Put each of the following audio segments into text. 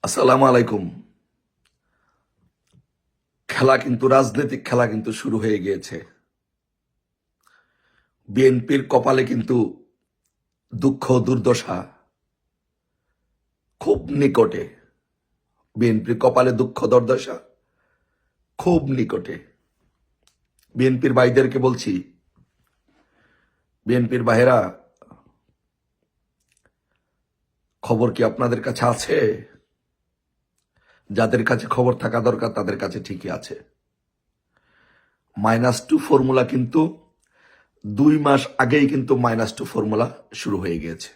আসসালামু আলাইকুম। খেলা কিন্তু রাজনৈতিক খেলা কিন্তু শুরু হয়ে গিয়েছে। বিএনপির কপালে কিন্তু দুঃখ দুর্দশা খুব নিকটে। বিএনপির কপালে দুঃখ দুর্দশা খুব নিকটে। বিএনপির ভাইদেরকে বলছি, বিএনপির ভাইয়েরা, খবর কি আপনাদের কাছে আছে? যাদের কাছে খবর থাকা দরকার তাদের কাছে ঠিকই আছে। -2 ফর্মুলা কিন্তু 2 মাস আগেই কিন্তু -2 ফর্মুলা শুরু হয়ে গিয়েছে।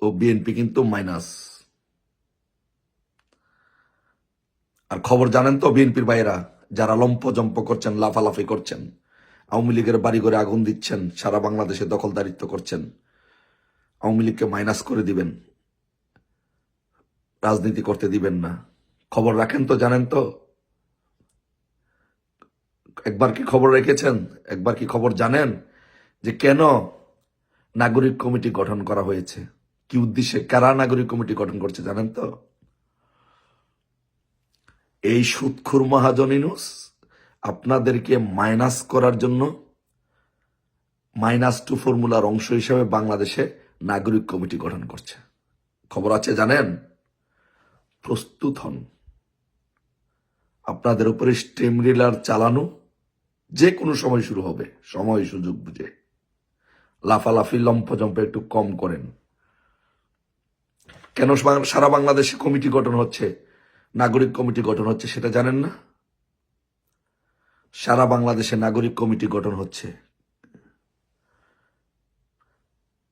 ও বিএনপি কিন্তু মাইনাস। আর খবর জানেন তো বিএনপির ভাইয়েরা, যারা লম্পজম্প করছেন, লাফালাফি করছেন, আওয়ামী লীগের বাড়ি করে আগুন দিচ্ছেন, সারা বাংলাদেশে দখলদারিত্ব করছেন, আওয়ামী লীগকে মাইনাস করে দিবেন, রাজনীতি করতে দিবেন না, খবর রাখেন তো, জানেন তো? একবার কি খবর রেখেছেন? একবার কি খবর জানেন যে কেন নাগরিক কমিটি গঠন করা হয়েছে? কি উদ্দেশ্যে কারা নাগরিক কমিটি গঠন করছে জানেন তো? এই সুদখোর মহাজন ইউনূস আপনাদেরকে মাইনাস করার জন্য -2 ফর্মুলার অংশ হিসেবে বাংলাদেশে নাগরিক কমিটি গঠন করছে। খবর আছে জানেন? প্রস্তুত হন। আপনাদের উপরে স্টেম রিলার চালানো যে কোনো সময় শুরু হবে, সময় সুযোগ বুঝে। লাফালাফি লম্পজম্পে একটু কম করেন। কেন সারা বাংলাদেশে কমিটি গঠন হচ্ছে, নাগরিক কমিটি গঠন হচ্ছে সেটা জানেন না? সারা বাংলাদেশে নাগরিক কমিটি গঠন হচ্ছে।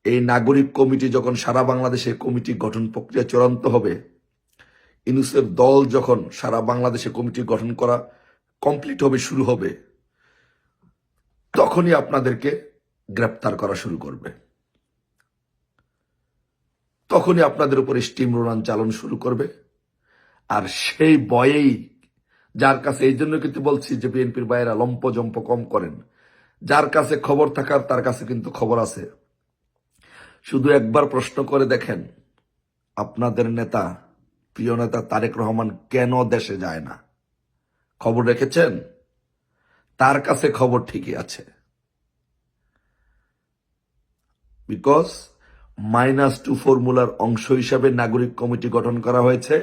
এই নাগরিক কমিটি যখন সারা বাংলাদেশে কমিটি গঠন প্রক্রিয়া চূড়ান্ত হবে, ইউনূসের দল যখন সারা বাংলাদেশে কমিটি গঠন করা কমপ্লিট হবে, শুরু হবে, তখনই আপনাদেরকে গ্রেপ্তার করা শুরু করবে। তখনই আপনাদের উপরে স্টিম রোলান চালন শুরু করবে। আর সেই ভয়েই, যার কাছে, এই জন্য কিন্তু বলছি যে বিএনপির ভাইয়েরা লম্পজম্প কম করেন। যার কাছে খবর থাকার তার কাছে কিন্তু খবর আছে। শুধু একবার প্রশ্ন করে দেখেন, আপনাদের নেতা, প্রিয় নেতা তারেক রহমান কেন দেশে যায় না? খবর রেখেছেন? তার কাছে খবর ঠিকই আছে। বিকজ -2 ফর্মুলার অংশ হিসাবে নাগরিক কমিটি গঠন করা হয়েছে।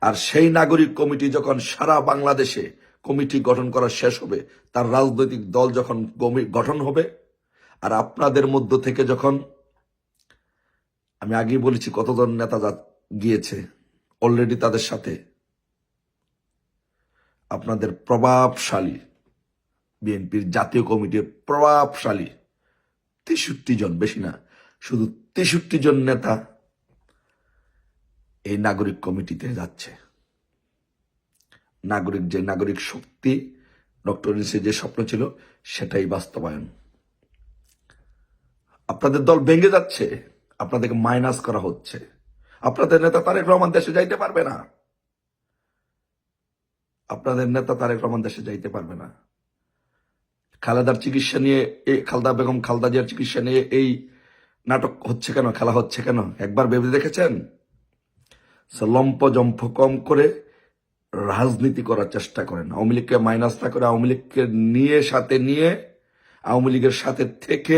আর সেই নাগরিক কমিটি যখন সারা বাংলাদেশে কমিটি গঠন করা শেষ হবে, তার রাজনৈতিক দল যখন গঠন হবে, আর আপনাদের মধ্য থেকে যখন, আমি আগেই বলেছি কতজন নেতা গিয়েছে অলরেডি, তাদের সাথে আপনাদের প্রভাবশালী বিএনপির জাতীয় কমিটির প্রভাবশালী 63 জন, বেশি না, শুধু 63 জন নেতা এই নাগরিক কমিটিতে যাচ্ছে। নাগরিক শক্তি, ডক্টর ইউনূসের যে স্বপ্ন ছিল সেটাই বাস্তবায়ন। আপনাদের দল ভেঙে যাচ্ছে, আপনাদেরকে মাইনাস করা হচ্ছে। আপনাদের নেতা তারেক রহমান দেশে যাইতে পারবে না। আপনাদের নেতা তারেক রহমান দেশে যাইতে পারবে না। খালেদার চিকিৎসা নিয়ে, খালেদা বেগম খালেদা জিয়ার চিকিৎসা নিয়ে এই নাটক হচ্ছে কেন, খেলা হচ্ছে কেন? একবার ভেবে দেখেছেন? লম্পজম্প কম করে রাজনীতি করার চেষ্টা করেন। আওয়ামী লীগকে মাইনাস না করে, আওয়ামী লীগকে সাথে নিয়ে, আওয়ামী লীগের সাথে থেকে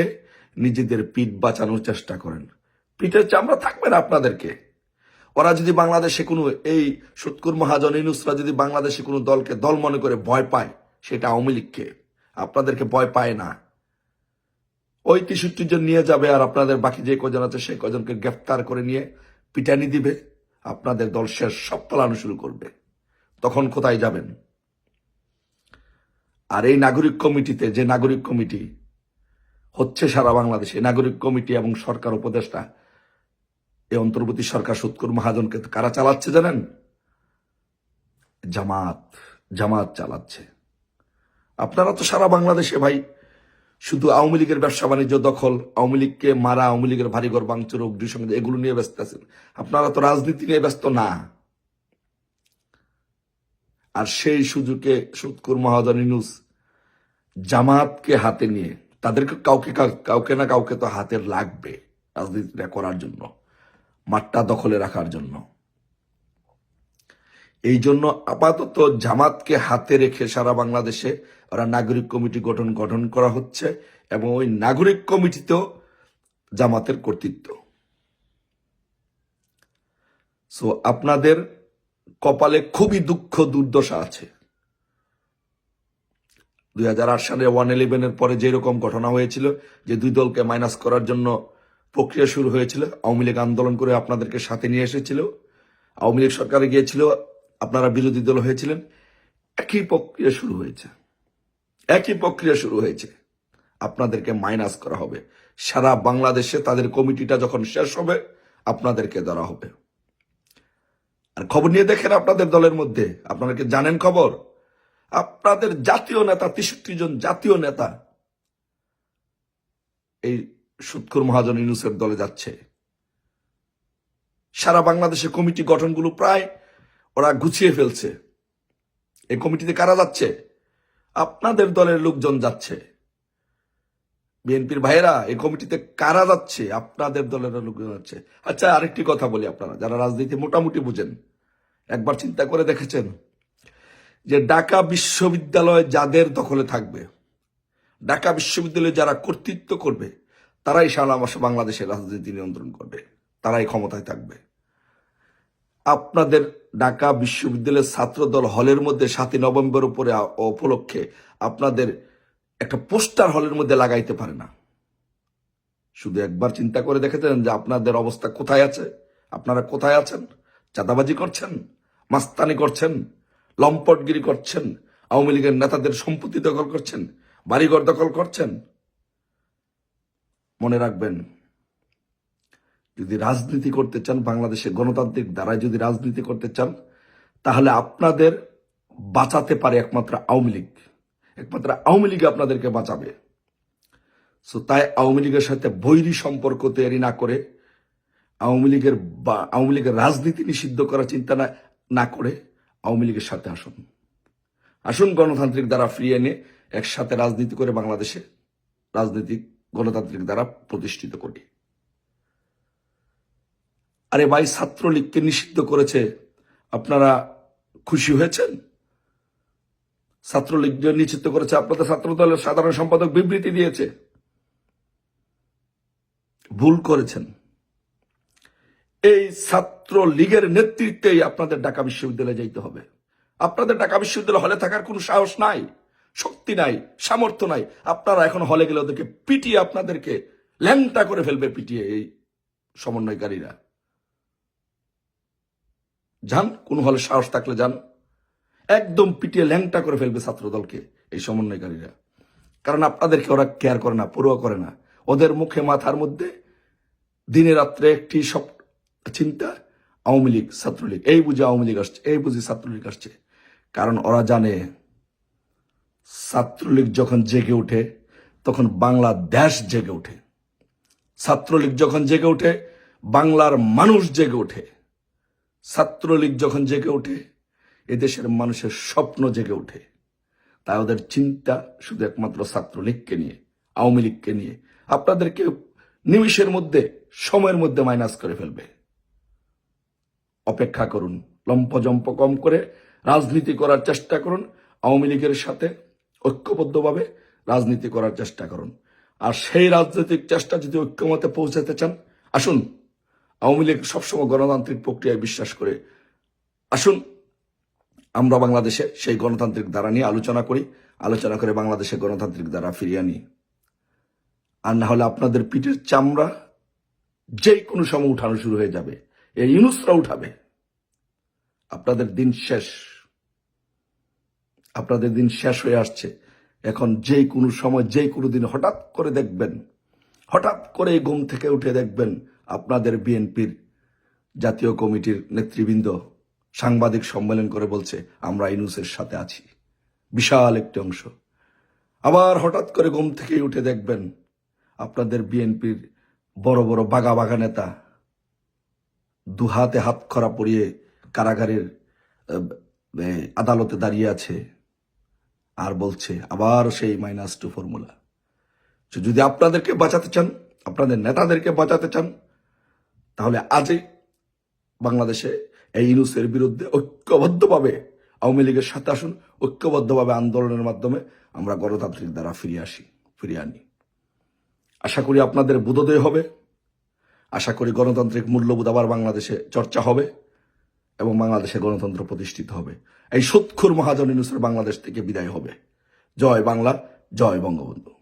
নিজেদের পিঠ বাঁচানোর চেষ্টা করেন। পিঠের চামড়া থাকবে না আপনাদেরকে। ওরা যদি বাংলাদেশে কোনো, এই সুদখোর মহাজন ইউনূসরা যদি বাংলাদেশে কোনো দলকে দল মনে করে ভয় পায়, সেটা আওয়ামী লীগকে। আপনাদেরকে ভয় পায় না। ওই 63 জন নিয়ে যাবে, আর আপনাদের বাকি যে কজন আছে সেই কজনকে গ্রেফতার করে নিয়ে পিটানি দিবে। আপনাদের দল শেষ, সব পালানো শুরু করবে। তখন কোথায় যাবেন? আর এই নাগরিক কমিটিতে, যে নাগরিক কমিটি হচ্ছে সারা বাংলাদেশে, নাগরিক কমিটি এবং সরকার উপদেষ্টা, এই অন্তর্বর্তী সরকার সুদখোর মহাজনকে কারা চালাচ্ছে জানেন? জামাত চালাচ্ছে। আপনারা তো সারা বাংলাদেশে ভাই শুধু আওয়ামী লীগের ব্যবসা বাণিজ্য দখল, আওয়ামী লীগকে মারা, আওয়ামী লীগের ভারীঘর ভাঙচুর, অগ্নিসংযোগ, এগুলো নিয়ে ব্যস্ত আছেন। আপনারা তো রাজনীতি নিয়ে ব্যস্ত না। আর সেই সুযোগে সুদখোর মহাজন ইউনূস জামাতকে হাতে নিয়ে, তাদেরকে কাউকে না কাউকে তো হাতে লাগবে রাজনীতিটা করার জন্য। মাঠটা দখলে রাখার জন্য। এই জন্য আপাতত জামাতকে হাতে রেখে সারা বাংলাদেশে ওরা নাগরিক কমিটি গঠন করা হচ্ছে, এবং ওই নাগরিক কমিটিতেও জামাতের কর্তৃত্ব। সো আপনাদের কপালে খুবই দুঃখ দুর্দশা আছে। 2008 সালে 111-এর পরে যেরকম ঘটনা হয়েছিল, যে দুই দলকে মাইনাস করার জন্য প্রক্রিয়া শুরু হয়েছিল, আওয়ামী লীগ আন্দোলন করে আপনাদেরকে সাথে নিয়ে এসেছিল, আওয়ামী লীগ সরকারে গিয়েছিল, আপনারা বিরোধী দল হয়েছিলেন, একই প্রক্রিয়া শুরু হয়েছে। আপনাদেরকে মাইনাস করা হবে সারা বাংলাদেশে। তাদের কমিটিটা যখন শেষ হবে, আপনাদেরকে ধরা হবে। আর খবর নিয়ে দেখেন আপনাদের দলের মধ্যে, আপনারা কি জানেন খবর? আপনাদের জাতীয় নেতা, 63 জন জাতীয় নেতা এই সুৎখোর মহাজন ইউনূসের দলে যাচ্ছে। সারা বাংলাদেশে কমিটি গঠনগুলো প্রায় ওরা গুছিয়ে ফেলছে। এই কমিটিতে কারা যাচ্ছে? আপনাদের দলের লোকজন যাচ্ছে। বিএনপির ভাইয়েরা, এই কমিটিতে কারা যাচ্ছে? আপনাদের দলের লোকজন যাচ্ছে। আচ্ছা, আরেকটি কথা বলি, আপনারা যারা রাজনীতি মোটামুটি বুঝেন, একবার চিন্তা করে দেখেছেন যে ঢাকা বিশ্ববিদ্যালয় যাদের দখলে থাকবে, ঢাকা বিশ্ববিদ্যালয়ে যারা কর্তৃত্ব করবে, তারাই সারা বাংলাদেশের রাজনীতি নিয়ন্ত্রণ করবে, তারাই ক্ষমতায় থাকবে। আপনাদের ঢাকা বিশ্ববিদ্যালয়ের ছাত্রদল হলের মধ্যে 7ই নভেম্বর উপরে উপলক্ষে আপনাদের একটা পোস্টার হলের মধ্যে লাগাইতে পারে না। শুধু একবার চিন্তা করে দেখেছেন যে আপনাদের অবস্থা কোথায় আছে? আপনারা কোথায় আছেন? চাঁদাবাজি করছেন, মাস্তানি করছেন, লম্পটগিরি করছেন, আওয়ামী লীগের নেতাদের সম্পত্তি দখল করছেন, বাড়িঘর দখল করছেন। মনে রাখবেন, যদি রাজনীতি করতে চান, বাংলাদেশে গণতান্ত্রিক ধারায় যদি রাজনীতি করতে চান, তাহলে আপনাদের বাঁচাতে পারে একমাত্র আওয়ামী লীগ। একমাত্র আওয়ামী লীগ আপনাদেরকে বাঁচাবে। সো তাই আওয়ামী লীগের সাথে বৈরী সম্পর্ক তৈরি না করে, আওয়ামী লীগের রাজনীতি নিষিদ্ধ করার চিন্তা না করে আওয়ামী লীগের সাথে আসুন গণতান্ত্রিক দ্বারা ফিরিয়ে এনে একসাথে রাজনীতি করে বাংলাদেশে রাজনীতিক গণতান্ত্রিক দ্বারা প্রতিষ্ঠিত করি। আরে ভাই, ছাত্রলীগকে নিষিদ্ধ করেছে, আপনারা খুশি হয়েছেন? ছাত্রলীগ নিষিদ্ধ করেছে, আপনাদের ছাত্র দলের সাধারণ সম্পাদক বিবৃতি দিয়েছে। ভুল করেছেন। এই ছাত্র লীগের নেতৃত্বেই আপনাদের ঢাকা বিশ্ববিদ্যালয়ে যাইতে হবে। আপনাদের ঢাকা বিশ্ববিদ্যালয় হলে থাকার কোনো সাহস নাই, শক্তি নাই, সামর্থ্য নাই। আপনারা এখন হলে গেলে ওদেরকে পিটিয়ে, আপনাদেরকে ল্যাংটা করে ফেলবে পিটিয়ে এই সমন্বয়কারীরা। যান, কোন হলে সাহস থাকলে যান, একদম পিটিয়ে ল্যাংটা করে ফেলবে ছাত্রদলকে এই সমন্বয়কারীরা। কারণ আপনাদেরকে ওরা কেয়ার করে না, পরোয়া করে না। ওদের মুখে মাথার মধ্যে দিনে রাত্রে একটি সব চিন্তা, আওয়ামী লীগ, ছাত্রলীগ, এই বুঝে আওয়ামী লীগ আসছে, এই বুঝে ছাত্রলীগ আসছে। কারণ ওরা জানে ছাত্রলীগ যখন জেগে ওঠে তখন বাংলাদেশ জেগে ওঠে। ছাত্রলীগ যখন জেগে ওঠে বাংলার মানুষ জেগে ওঠে। ছাত্রলীগ যখন জেগে ওঠে এদেশের মানুষের স্বপ্ন জেগে ওঠে। তাই ওদের চিন্তা শুধু একমাত্র ছাত্রলীগকে নিয়ে, আওয়ামী লীগকে নিয়ে। আপনাদেরকে নিমিষের মধ্যে, সময়ের মধ্যে মাইনাস করে ফেলবে। অপেক্ষা করুন, লম্পজম্প কম করে রাজনীতি করার চেষ্টা করুন। আওয়ামী লীগের সাথে ঐক্যবদ্ধভাবে রাজনীতি করার চেষ্টা করুন। আর সেই রাজনৈতিক চেষ্টা যদি ঐক্যমতে পৌঁছাতে চান, আসুন। আওয়ামী লীগ সবসময় গণতান্ত্রিক প্রক্রিয়ায় বিশ্বাস করে। আসুন আমরা বাংলাদেশে সেই গণতান্ত্রিক ধারা নিয়ে আলোচনা করি, আলোচনা করে বাংলাদেশে গণতান্ত্রিক ধারা ফিরিয়ে আনি। আর না হলে আপনাদের পিঠের চামড়া যে কোনো সময় উঠানো শুরু হয়ে যাবে। এই ইউনূসরা উঠাবে। আপনাদের দিন শেষ, আপনাদের দিন শেষ হয়ে আসছে। এখন যে কোনো সময়, যে কোনো দিন হঠাৎ করে দেখবেন, হঠাৎ করে ঘুম থেকে উঠে দেখবেন আপনাদের বিএনপির জাতীয় কমিটির নেতৃবৃন্দ সাংবাদিক সম্মেলন করে বলছে আমরা ইউনূসের সাথে আছি, বিশাল একটি অংশ। আবার হঠাৎ করে ঘুম থেকে উঠে দেখবেন আপনাদের বিএনপির বড় বড় বাঘা বাঘা নেতা দুহাতে হাত খরা পরিয়ে কারাগারের আদালতে দাঁড়িয়ে আছে আর বলছে আবার সেই -2 ফর্মুলা। যদি আপনাদেরকে বাঁচাতে চান, আপনাদের নেতাদেরকে বাঁচাতে চান, তাহলে আজই বাংলাদেশে এই ইউনূসের বিরুদ্ধে ঐক্যবদ্ধভাবে আওয়ামী লীগের সাথে আসুন, ঐক্যবদ্ধভাবে আন্দোলনের মাধ্যমে আমরা গণতান্ত্রিক দ্বারা ফিরিয়ে আনি। আশা করি আপনাদের বোধোদয় হবে, আশা করি গণতান্ত্রিক মূল্যবোধ আবার বাংলাদেশে চর্চা হবে এবং বাংলাদেশে গণতন্ত্র প্রতিষ্ঠিত হবে। এই সুৎখুর মহাজন ইউনূসের বাংলাদেশ থেকে বিদায় হবে। জয় বাংলা, জয় বঙ্গবন্ধু।